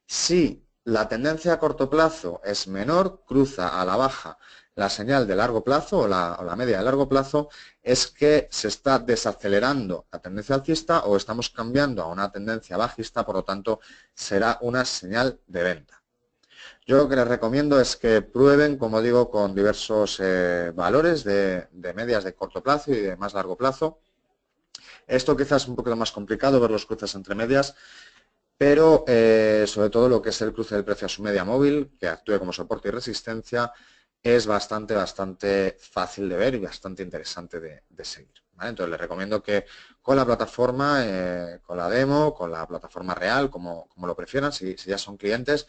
Si la tendencia a corto plazo es menor, cruza a la baja la señal de largo plazo o la media de largo plazo, es que se está desacelerando la tendencia alcista o estamos cambiando a una tendencia bajista, por lo tanto será una señal de venta. Yo lo que les recomiendo es que prueben, como digo, con diversos valores de medias de corto plazo y de más largo plazo. Esto quizás es un poquito más complicado, ver los cruces entre medias, pero sobre todo lo que es el cruce del precio a su media móvil, que actúe como soporte y resistencia, es bastante fácil de ver y bastante interesante de seguir, ¿vale? Entonces les recomiendo que con la plataforma, con la demo, con la plataforma real, como lo prefieran, si ya son clientes,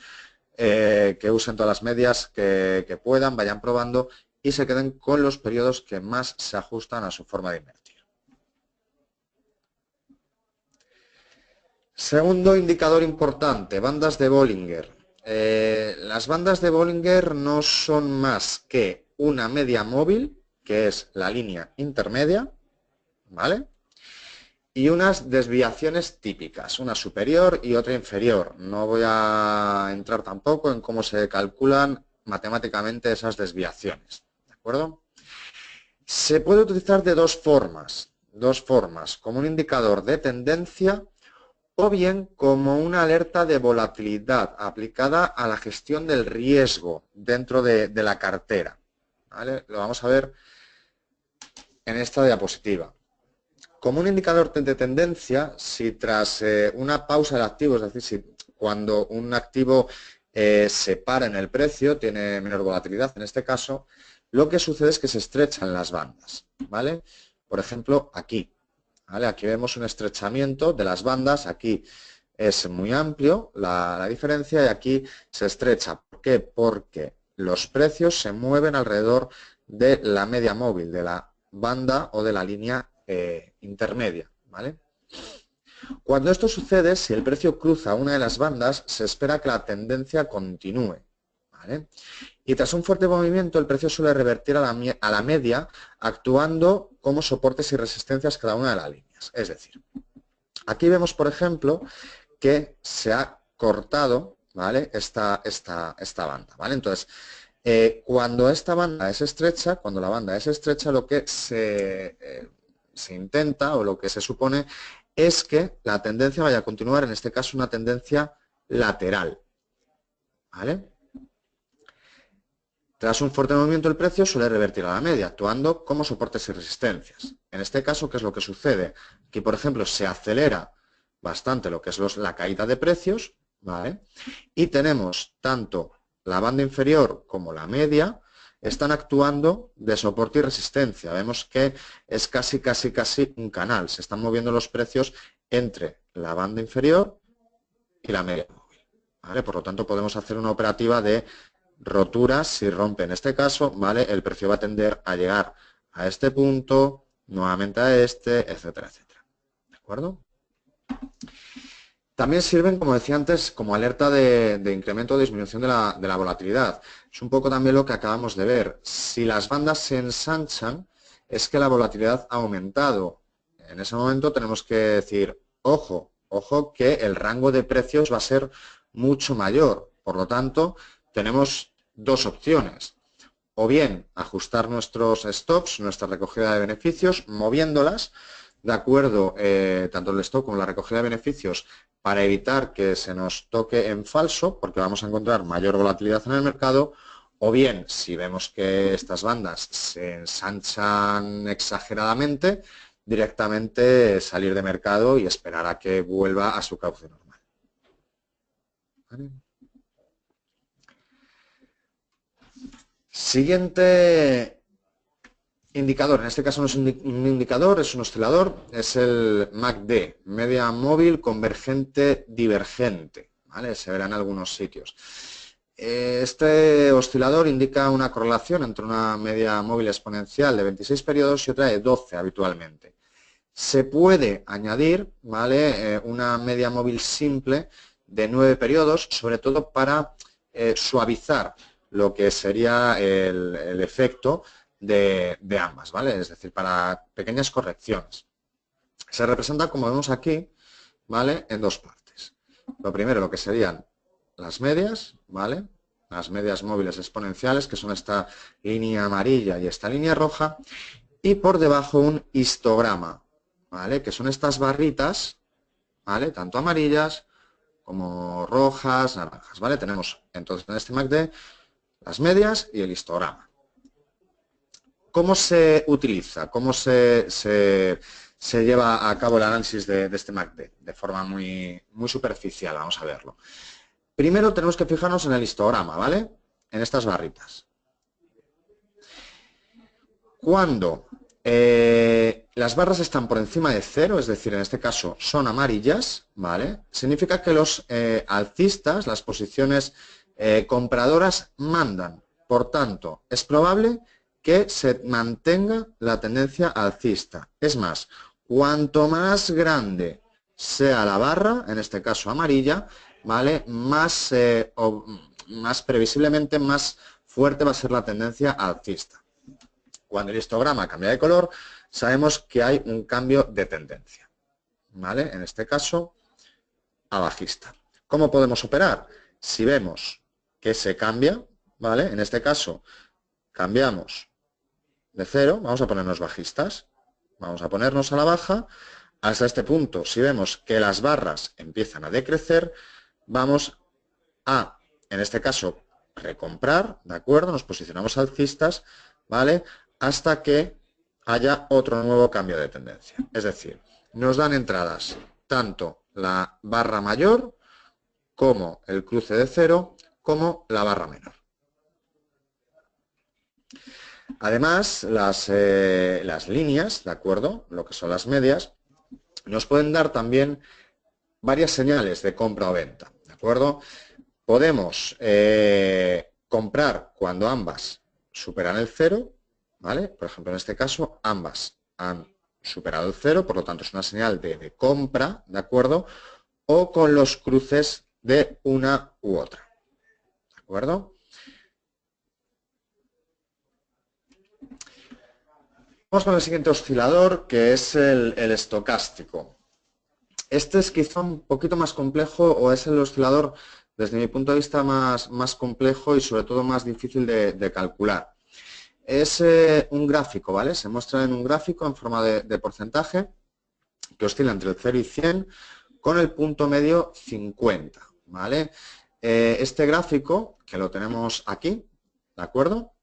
que usen todas las medias que puedan, vayan probando y se queden con los periodos que más se ajustan a su forma de invertir. Segundo indicador importante, bandas de Bollinger. Las bandas de Bollinger no son más que una media móvil, que es la línea intermedia, ¿vale?, y unas desviaciones típicas, una superior y otra inferior. No voy a entrar tampoco en cómo se calculan matemáticamente esas desviaciones, ¿de acuerdo? Se puede utilizar de dos formas, como un indicador de tendencia o bien como una alerta de volatilidad aplicada a la gestión del riesgo dentro de la cartera, ¿vale? Lo vamos a ver en esta diapositiva. Como un indicador de tendencia, si tras una pausa del activo, es decir, si cuando un activo se para en el precio, tiene menor volatilidad, en este caso, lo que sucede es que se estrechan las bandas, ¿vale? Por ejemplo, aquí, ¿vale? Aquí vemos un estrechamiento de las bandas, aquí es muy amplio la diferencia y aquí se estrecha. ¿Por qué? Porque los precios se mueven alrededor de la media móvil, de la banda o de la línea intermedia, ¿vale? Cuando esto sucede, si el precio cruza una de las bandas, se espera que la tendencia continúe, ¿vale? Y tras un fuerte movimiento, el precio suele revertir a la media, actuando como soportes y resistencias cada una de las líneas. Es decir, aquí vemos, por ejemplo, que se ha cortado, ¿vale? esta banda, ¿vale? Entonces, cuando esta banda es estrecha, cuando la banda es estrecha, lo que se intenta o lo que se supone es que la tendencia vaya a continuar, en este caso una tendencia lateral, ¿vale? Tras un fuerte movimiento el precio suele revertir a la media, actuando como soportes y resistencias. En este caso, ¿qué es lo que sucede? Aquí, por ejemplo, se acelera bastante lo que es la caída de precios, ¿vale? Y tenemos tanto la banda inferior como la media están actuando de soporte y resistencia. Vemos que es casi un canal. Se están moviendo los precios entre la banda inferior y la media móvil, ¿vale? Por lo tanto, podemos hacer una operativa de roturas. Si rompe en este caso, ¿vale? El precio va a tender a llegar a este punto, nuevamente a este, etcétera, etcétera. ¿De acuerdo? También sirven, como decía antes, como alerta de incremento o disminución de la volatilidad. Es un poco también lo que acabamos de ver. Si las bandas se ensanchan, es que la volatilidad ha aumentado. En ese momento tenemos que decir, ojo, ojo, que el rango de precios va a ser mucho mayor. Por lo tanto, tenemos dos opciones. O bien ajustar nuestros stops, nuestra recogida de beneficios, moviéndolas, de acuerdo, tanto el stock como la recogida de beneficios, para evitar que se nos toque en falso, porque vamos a encontrar mayor volatilidad en el mercado, o bien, si vemos que estas bandas se ensanchan exageradamente, directamente salir de mercado y esperar a que vuelva a su cauce normal. ¿Vale? Siguiente indicador, en este caso no es un indicador, es un oscilador, es el MACD, media móvil convergente divergente, ¿vale? Se verá en algunos sitios. Este oscilador indica una correlación entre una media móvil exponencial de 26 periodos y otra de 12 habitualmente. Se puede añadir, ¿vale? Una media móvil simple de 9 periodos, sobre todo para suavizar lo que sería el efecto de ambas, ¿vale? Es decir, para pequeñas correcciones. Se representa, como vemos aquí, ¿vale? En dos partes. Lo primero, lo que serían las medias, ¿vale? Las medias móviles exponenciales, que son esta línea amarilla y esta línea roja, y por debajo un histograma, ¿vale? Que son estas barritas, ¿vale? Tanto amarillas como rojas, naranjas, ¿vale? Tenemos entonces en este MACD las medias y el histograma. ¿Cómo se utiliza? ¿Cómo se lleva a cabo el análisis de este MACD? De forma muy superficial, vamos a verlo. Primero tenemos que fijarnos en el histograma, ¿vale? En estas barritas. Cuando las barras están por encima de 0, es decir, en este caso son amarillas, ¿vale? Significa que los alcistas, las posiciones compradoras, mandan. Por tanto, es probable que se mantenga la tendencia alcista. Es más, cuanto más grande sea la barra, en este caso amarilla, ¿vale? Más previsiblemente más fuerte va a ser la tendencia alcista. Cuando el histograma cambia de color, sabemos que hay un cambio de tendencia, ¿vale? En este caso, a bajista. ¿Cómo podemos operar? Si vemos que se cambia, ¿vale? En este caso, cambiamos de 0, vamos a ponernos bajistas, vamos a ponernos a la baja, hasta este punto, si vemos que las barras empiezan a decrecer, vamos a, en este caso, recomprar, ¿de acuerdo? Nos posicionamos alcistas, ¿vale? Hasta que haya otro nuevo cambio de tendencia. Es decir, nos dan entradas tanto la barra mayor como el cruce de cero como la barra menor. Además, las líneas, ¿de acuerdo? Lo que son las medias, nos pueden dar también varias señales de compra o venta, ¿de acuerdo? Podemos comprar cuando ambas superan el cero, ¿vale? Por ejemplo, en este caso, ambas han superado el cero, por lo tanto es una señal de compra, ¿de acuerdo? O con los cruces de una u otra, ¿de acuerdo? Vamos con el siguiente oscilador, que es el estocástico. Este es quizá un poquito más complejo, o es el oscilador, desde mi punto de vista, más complejo y sobre todo más difícil de calcular. Es un gráfico, ¿vale? Se muestra en un gráfico en forma de porcentaje que oscila entre el 0 y 100 con el punto medio 50, ¿vale? Este gráfico, que lo tenemos aquí, ¿de acuerdo?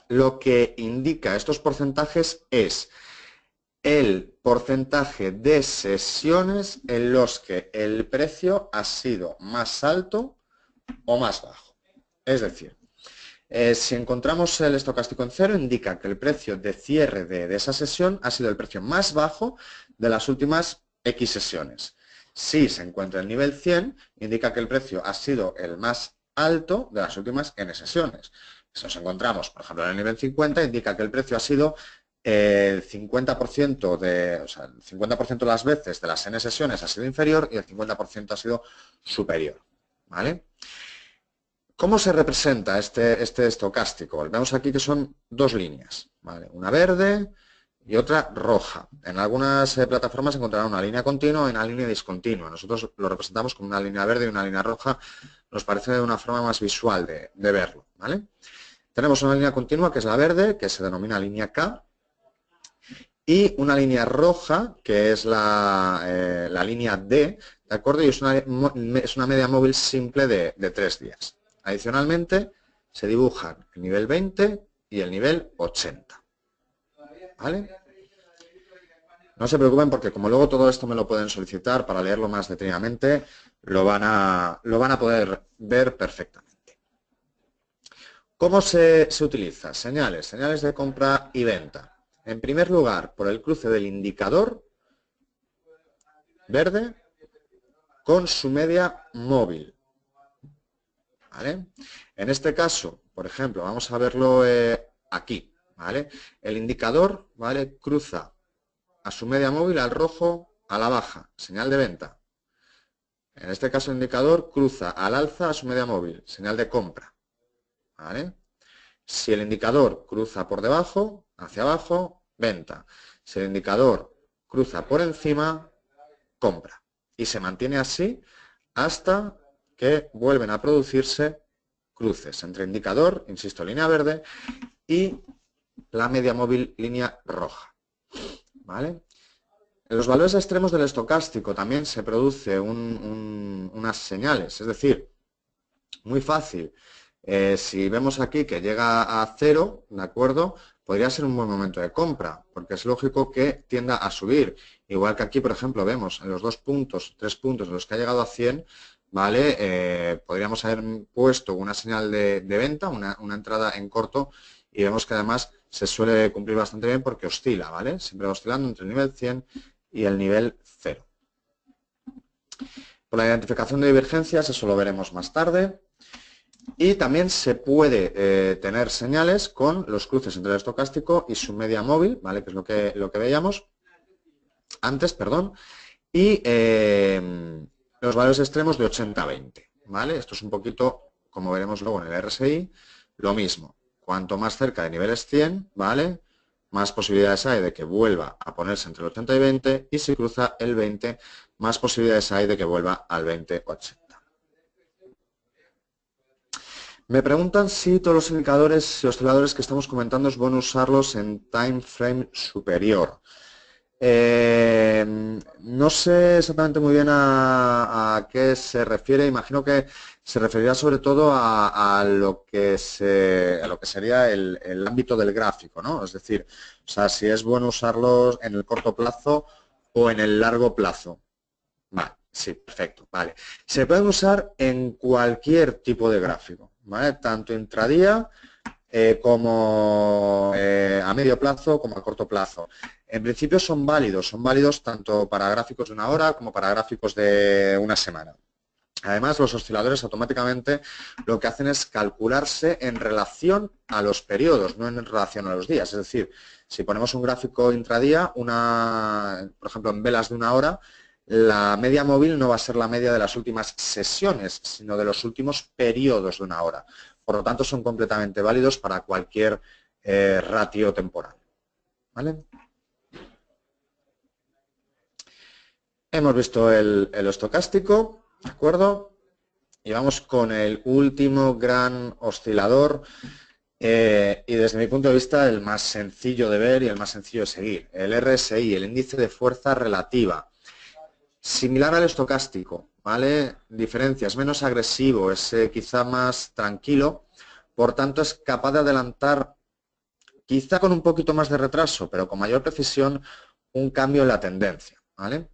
Lo que indica estos porcentajes es el porcentaje de sesiones en los que el precio ha sido más alto o más bajo. Es decir, si encontramos el estocástico en cero, indica que el precio de cierre de esa sesión ha sido el precio más bajo de las últimas X sesiones. Si se encuentra el nivel 100, indica que el precio ha sido el más alto de las últimas N sesiones. Si nos encontramos, por ejemplo, en el nivel 50, indica que el precio ha sido el 50% el 50% de las veces de las N sesiones ha sido inferior y el 50% ha sido superior, ¿vale? ¿Cómo se representa este estocástico? Vemos aquí que son dos líneas, ¿vale? Una verde y otra roja. En algunas plataformas encontrarán una línea continua y una línea discontinua. Nosotros lo representamos como una línea verde y una línea roja. Nos parece de una forma más visual de verlo, ¿vale? Tenemos una línea continua que es la verde, que se denomina línea K, y una línea roja, que es la línea D, ¿de acuerdo? Y es una media móvil simple de 3 días. Adicionalmente, se dibujan el nivel 20 y el nivel 80. ¿Vale? No se preocupen porque como luego todo esto me lo pueden solicitar para leerlo más detenidamente, lo van a poder ver perfectamente. ¿Cómo se utiliza? Señales de compra y venta. En primer lugar, por el cruce del indicador verde con su media móvil. ¿Vale? En este caso, por ejemplo, vamos a verlo aquí. ¿Vale? El indicador, ¿vale?, cruza a su media móvil al rojo a la baja, señal de venta. En este caso el indicador cruza al alza a su media móvil, señal de compra. ¿Vale? Si el indicador cruza por debajo, hacia abajo, venta. Si el indicador cruza por encima, compra. Y se mantiene así hasta que vuelven a producirse cruces entre indicador, insisto, línea verde, y la media móvil, línea roja. ¿Vale? En los valores extremos del estocástico también se produce unas señales, es decir, muy fácil. Si vemos aquí que llega a 0, ¿de acuerdo?, podría ser un buen momento de compra, porque es lógico que tienda a subir. Igual que aquí, por ejemplo, vemos en los 2 puntos, 3 puntos en los que ha llegado a 100, ¿vale? Podríamos haber puesto una señal de venta, una entrada en corto, y vemos que además se suele cumplir bastante bien porque oscila, ¿vale? Siempre va oscilando entre el nivel 100 y el nivel 0. Por la identificación de divergencias, eso lo veremos más tarde. Y también se puede tener señales con los cruces entre el estocástico y su media móvil, ¿vale?, que es lo que veíamos antes, perdón, y los valores extremos de 80-20, ¿vale? Esto es un poquito, como veremos luego en el RSI, lo mismo. Cuanto más cerca de niveles 100, ¿vale?, más posibilidades hay de que vuelva a ponerse entre el 80 y 20, y si cruza el 20, más posibilidades hay de que vuelva al 20-80. Me preguntan si todos los indicadores y osciladores que estamos comentando es bueno usarlos en time frame superior. No sé exactamente muy bien a qué se refiere. Imagino que se referirá sobre todo a lo que a lo que sería el ámbito del gráfico, ¿no? Es decir, o sea, si es bueno usarlos en el corto plazo o en el largo plazo. Vale, sí, perfecto, vale. Se pueden usar en cualquier tipo de gráfico, ¿vale? Tanto intradía como a medio plazo como a corto plazo. En principio son válidos tanto para gráficos de una hora como para gráficos de una semana. Además, los osciladores automáticamente lo que hacen es calcularse en relación a los periodos, no en relación a los días. Es decir, si ponemos un gráfico intradía, por ejemplo, en velas de una hora, la media móvil no va a ser la media de las últimas sesiones, sino de los últimos periodos de una hora. Por lo tanto, son completamente válidos para cualquier ratio temporal. ¿Vale? Hemos visto el estocástico, ¿de acuerdo? Y vamos con el último gran oscilador y desde mi punto de vista el más sencillo de ver y el más sencillo de seguir, el RSI, el índice de fuerza relativa. Similar al estocástico, ¿vale? Diferencias, menos agresivo, es quizá más tranquilo, por tanto es capaz de adelantar, quizá con un poquito más de retraso, pero con mayor precisión, un cambio en la tendencia, ¿vale?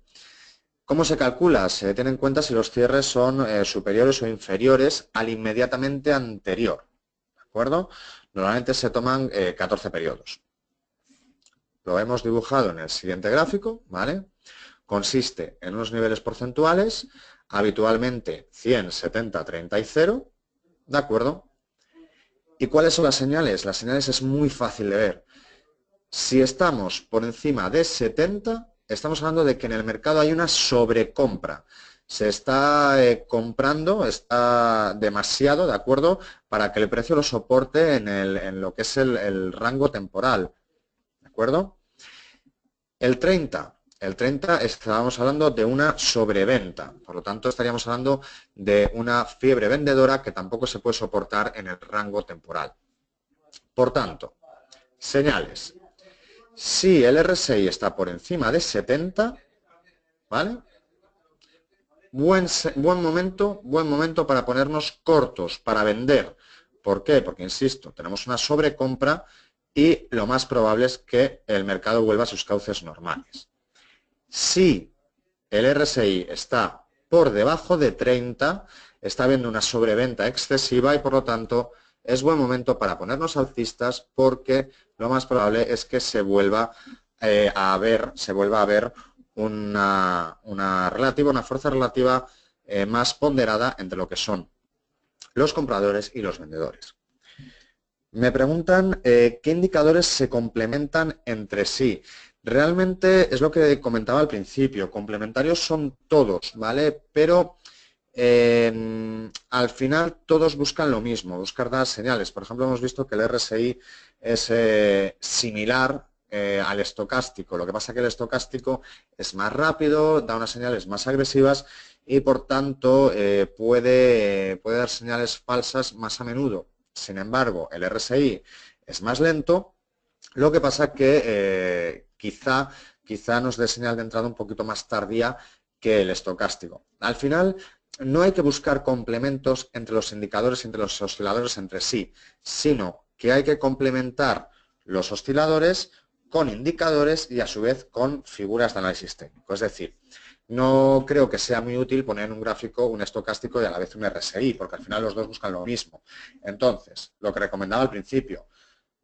¿Cómo se calcula? Se tiene en cuenta si los cierres son superiores o inferiores al inmediatamente anterior, ¿de acuerdo? Normalmente se toman 14 periodos. Lo hemos dibujado en el siguiente gráfico, ¿vale? Consiste en unos niveles porcentuales, habitualmente 100, 70, 30 y 0, ¿de acuerdo? ¿Y cuáles son las señales? Las señales es muy fácil de ver. Si estamos por encima de 70, estamos hablando de que en el mercado hay una sobrecompra. Se está comprando, está demasiado, ¿de acuerdo? Para que el precio lo soporte en lo que es el rango temporal, ¿de acuerdo? El 30 estábamos hablando de una sobreventa, por lo tanto estaríamos hablando de una fiebre vendedora que tampoco se puede soportar en el rango temporal. Por tanto, señales. Si el RSI está por encima de 70, ¿vale? Buen momento para ponernos cortos, para vender. ¿Por qué? Porque, insisto, tenemos una sobrecompra y lo más probable es que el mercado vuelva a sus cauces normales. Si el RSI está por debajo de 30, está habiendo una sobreventa excesiva y, por lo tanto, es buen momento para ponernos alcistas porque lo más probable es que se vuelva a ver una fuerza relativa más ponderada entre lo que son los compradores y los vendedores. Me preguntan qué indicadores se complementan entre sí. Realmente es lo que comentaba al principio, complementarios son todos, ¿vale? Pero al final todos buscan lo mismo, buscar dar señales. Por ejemplo, hemos visto que el RSI es similar al estocástico. Lo que pasa es que el estocástico es más rápido, da unas señales más agresivas y por tanto puede dar señales falsas más a menudo. Sin embargo, el RSI es más lento, lo que pasa que quizá nos dé señal de entrada un poquito más tardía que el estocástico. Al final, no hay que buscar complementos entre los indicadores y entre los osciladores entre sí, sino que hay que complementar los osciladores con indicadores y a su vez con figuras de análisis técnico. Es decir, no creo que sea muy útil poner en un gráfico un estocástico y a la vez un RSI, porque al final los dos buscan lo mismo. Entonces, lo que recomendaba al principio,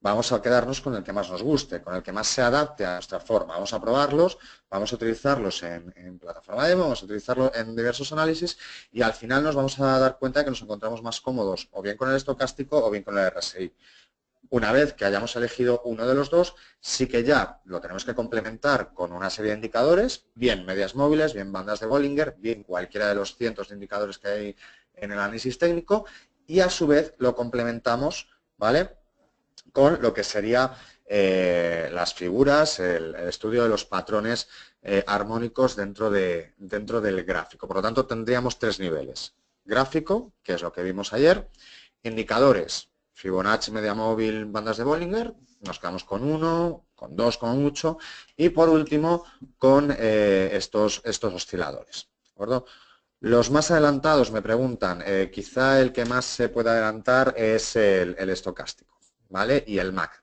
vamos a quedarnos con el que más nos guste, con el que más se adapte a nuestra forma. Vamos a probarlos, vamos a utilizarlos en plataforma demo, vamos a utilizarlos en diversos análisis y al final nos vamos a dar cuenta de que nos encontramos más cómodos o bien con el estocástico o bien con el RSI. Una vez que hayamos elegido uno de los dos, sí que ya lo tenemos que complementar con una serie de indicadores, bien medias móviles, bien bandas de Bollinger, bien cualquiera de los cientos de indicadores que hay en el análisis técnico y a su vez lo complementamos, ¿vale?, con lo que sería las figuras, el estudio de los patrones armónicos dentro del gráfico. Por lo tanto, tendríamos tres niveles. Gráfico, que es lo que vimos ayer, indicadores, Fibonacci, media móvil, bandas de Bollinger, nos quedamos con 1, con 2 como mucho, y por último con estos osciladores, ¿de acuerdo? Los más adelantados me preguntan, quizá el que más se puede adelantar es el estocástico, ¿vale? Y el MACD.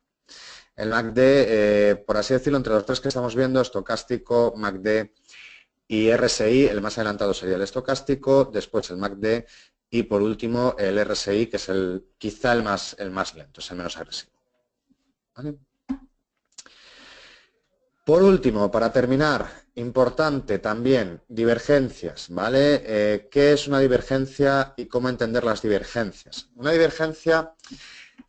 El MACD, por así decirlo, entre los tres que estamos viendo, estocástico, MACD y RSI, el más adelantado sería el estocástico, después el MACD y por último el RSI, que es quizá el más lento, es el menos agresivo. ¿Vale? Por último, para terminar, importante también, divergencias, ¿vale? ¿Qué es una divergencia y cómo entender las divergencias? Una divergencia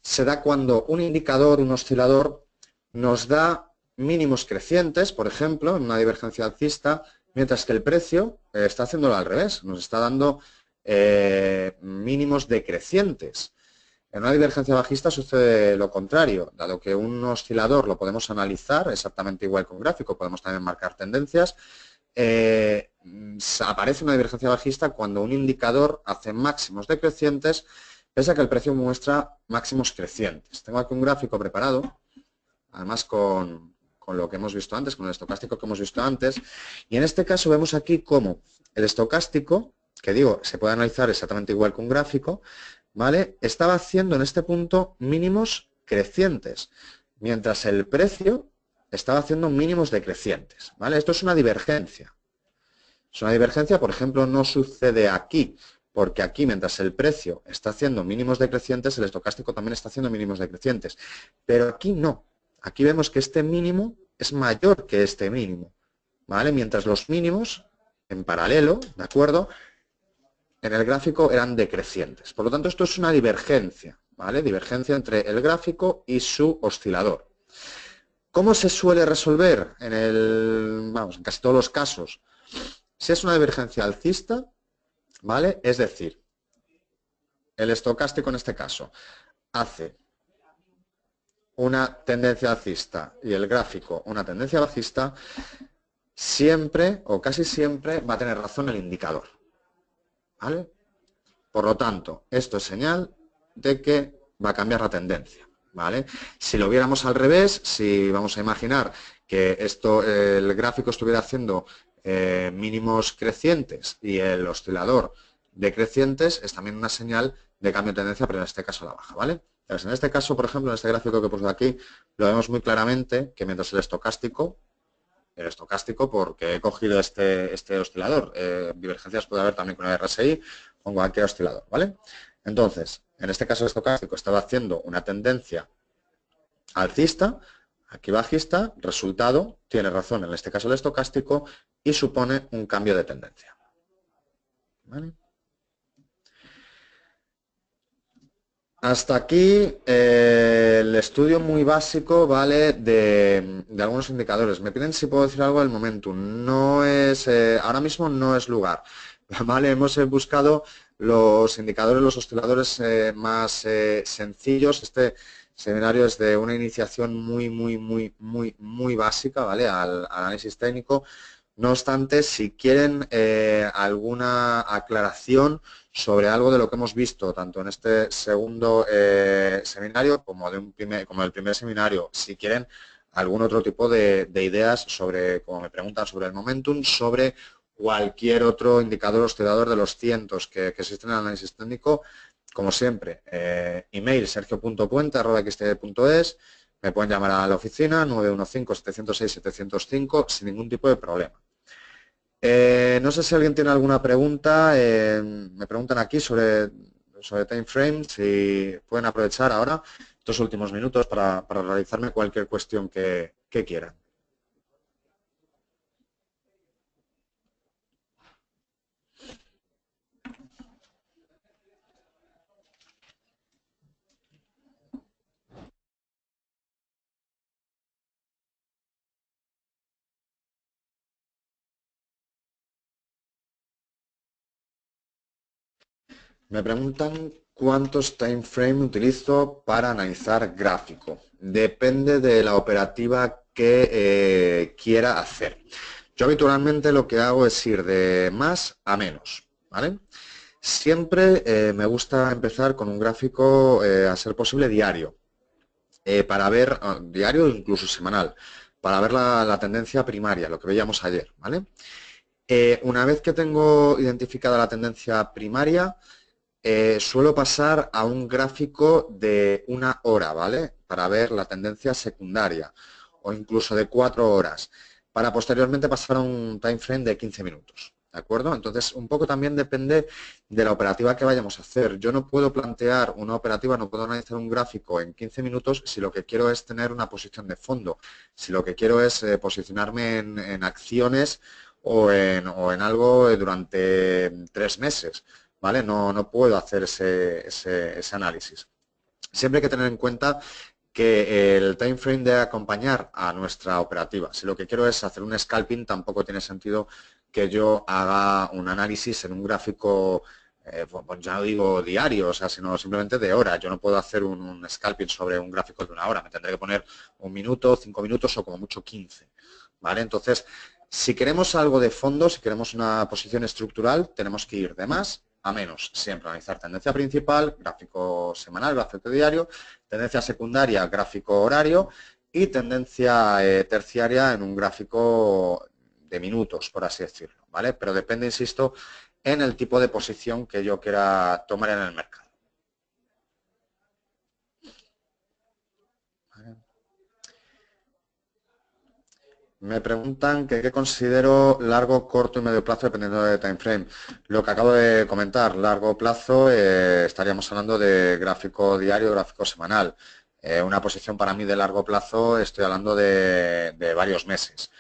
se da cuando un indicador, un oscilador, nos da mínimos crecientes, por ejemplo, en una divergencia alcista, mientras que el precio está haciéndolo al revés, nos está dando mínimos decrecientes. En una divergencia bajista sucede lo contrario, dado que un oscilador lo podemos analizar exactamente igual que un gráfico, podemos también marcar tendencias, aparece una divergencia bajista cuando un indicador hace máximos decrecientes, pese a que el precio muestra máximos crecientes. Tengo aquí un gráfico preparado, además con lo que hemos visto antes, con el estocástico que hemos visto antes, y en este caso vemos aquí cómo el estocástico, que digo, se puede analizar exactamente igual que un gráfico, ¿vale? Estaba haciendo en este punto mínimos crecientes, mientras el precio estaba haciendo mínimos decrecientes, ¿vale? Esto es una divergencia. Es una divergencia, por ejemplo, no sucede aquí, porque aquí, mientras el precio está haciendo mínimos decrecientes, el estocástico también está haciendo mínimos decrecientes. Pero aquí no. Aquí vemos que este mínimo es mayor que este mínimo, ¿vale? Mientras los mínimos, en paralelo, ¿de acuerdo?, en el gráfico eran decrecientes. Por lo tanto, esto es una divergencia, ¿vale? Divergencia entre el gráfico y su oscilador. ¿Cómo se suele resolver en casi todos los casos? Si es una divergencia alcista, ¿vale? Es decir, el estocástico en este caso hace una tendencia alcista y el gráfico una tendencia bajista, siempre o casi siempre va a tener razón el indicador, ¿vale? Por lo tanto, esto es señal de que va a cambiar la tendencia, ¿vale? Si lo viéramos al revés, si vamos a imaginar que el gráfico estuviera haciendo mínimos crecientes y el oscilador decrecientes, es también una señal de cambio de tendencia, pero en este caso a la baja, ¿vale? Entonces, en este caso, por ejemplo, en este gráfico que he puesto aquí, lo vemos muy claramente que mientras el estocástico, porque he cogido este oscilador, divergencias puede haber también con el RSI, con cualquier oscilador, ¿vale? Entonces, en este caso el estocástico estaba haciendo una tendencia alcista, aquí bajista, resultado, tiene razón en este caso el estocástico y supone un cambio de tendencia, ¿vale? Hasta aquí el estudio muy básico, ¿vale? De algunos indicadores. Me piden si puedo decir algo del momentum. No es, ahora mismo no es lugar, ¿vale? Hemos buscado los indicadores, los osciladores más sencillos. Este seminario es de una iniciación muy básica, ¿vale? Al análisis técnico. No obstante, si quieren alguna aclaración sobre algo de lo que hemos visto, tanto en este segundo seminario como el primer seminario, si quieren algún otro tipo de ideas sobre, como me preguntan, sobre el momentum, sobre cualquier otro indicador oscilador de los cientos que existen en el análisis técnico, como siempre, email sergio.puente@xtb.es, me pueden llamar a la oficina 915-706-705 sin ningún tipo de problema. No sé si alguien tiene alguna pregunta. Me preguntan aquí sobre time frames, si pueden aprovechar ahora estos últimos minutos para realizarme cualquier cuestión que quieran. Me preguntan cuántos time frame utilizo para analizar gráfico. Depende de la operativa que quiera hacer. Yo habitualmente lo que hago es ir de más a menos, ¿vale? Siempre me gusta empezar con un gráfico, a ser posible, diario, para ver, diario o incluso semanal, para ver la tendencia primaria, lo que veíamos ayer, ¿vale? Una vez que tengo identificada la tendencia primaria, suelo pasar a un gráfico de 1 hora, ¿vale? Para ver la tendencia secundaria o incluso de 4 horas, para posteriormente pasar a un time frame de 15 minutos, ¿de acuerdo? Entonces, un poco también depende de la operativa que vayamos a hacer. Yo no puedo plantear una operativa, no puedo analizar un gráfico en 15 minutos si lo que quiero es tener una posición de fondo, si lo que quiero es posicionarme en acciones o en algo durante 3 meses. ¿Vale? No puedo hacer ese análisis. Siempre hay que tener en cuenta que el time frame debe acompañar a nuestra operativa. Si lo que quiero es hacer un scalping, tampoco tiene sentido que yo haga un análisis en un gráfico, pues ya no digo diario, o sea, sino simplemente de hora. Yo no puedo hacer un scalping sobre un gráfico de 1 hora. Me tendré que poner 1 minuto, 5 minutos o como mucho 15. ¿Vale? Entonces, si queremos algo de fondo, si queremos una posición estructural, tenemos que ir de más a menos. Siempre analizar tendencia principal, gráfico semanal, gráfico diario, tendencia secundaria, gráfico horario y tendencia terciaria en un gráfico de minutos, por así decirlo, ¿vale? Pero depende, insisto, en el tipo de posición que yo quiera tomar en el mercado. ¿Vale? Me preguntan que qué considero largo, corto y medio plazo dependiendo de time frame. Lo que acabo de comentar, largo plazo, estaríamos hablando de gráfico diario, gráfico semanal. Una posición para mí de largo plazo, estoy hablando de varios meses.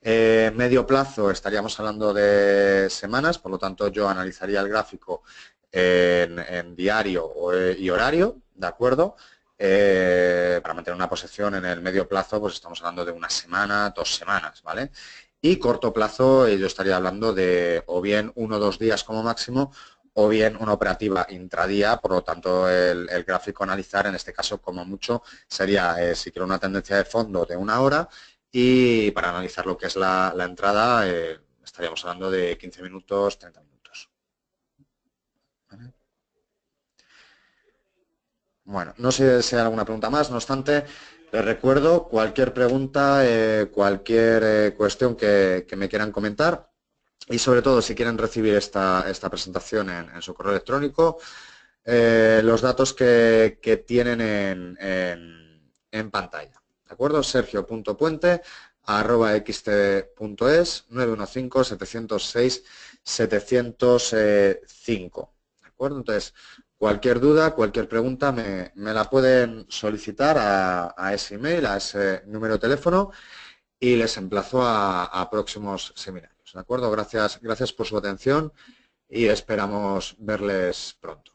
Medio plazo estaríamos hablando de semanas, por lo tanto yo analizaría el gráfico en diario y horario, ¿de acuerdo? Para mantener una posición en el medio plazo, pues estamos hablando de 1 semana, 2 semanas, ¿vale? Y corto plazo, yo estaría hablando de o bien 1 o 2 días como máximo, o bien una operativa intradía, por lo tanto el gráfico a analizar en este caso como mucho sería, si quiero una tendencia de fondo de 1 hora, y para analizar lo que es la entrada, estaríamos hablando de 15 minutos, 30 minutos. ¿Vale? Bueno, no sé si hay alguna pregunta más, no obstante, les recuerdo cualquier pregunta, cualquier cuestión que me quieran comentar y sobre todo si quieren recibir esta presentación en su correo electrónico, los datos que tienen en pantalla. ¿De acuerdo? sergio.puente@xt.es 915-706-705. ¿De acuerdo? Entonces, cualquier duda, cualquier pregunta me la pueden solicitar a ese email, a ese número de teléfono y les emplazo a próximos seminarios. ¿De acuerdo? Gracias por su atención y esperamos verles pronto.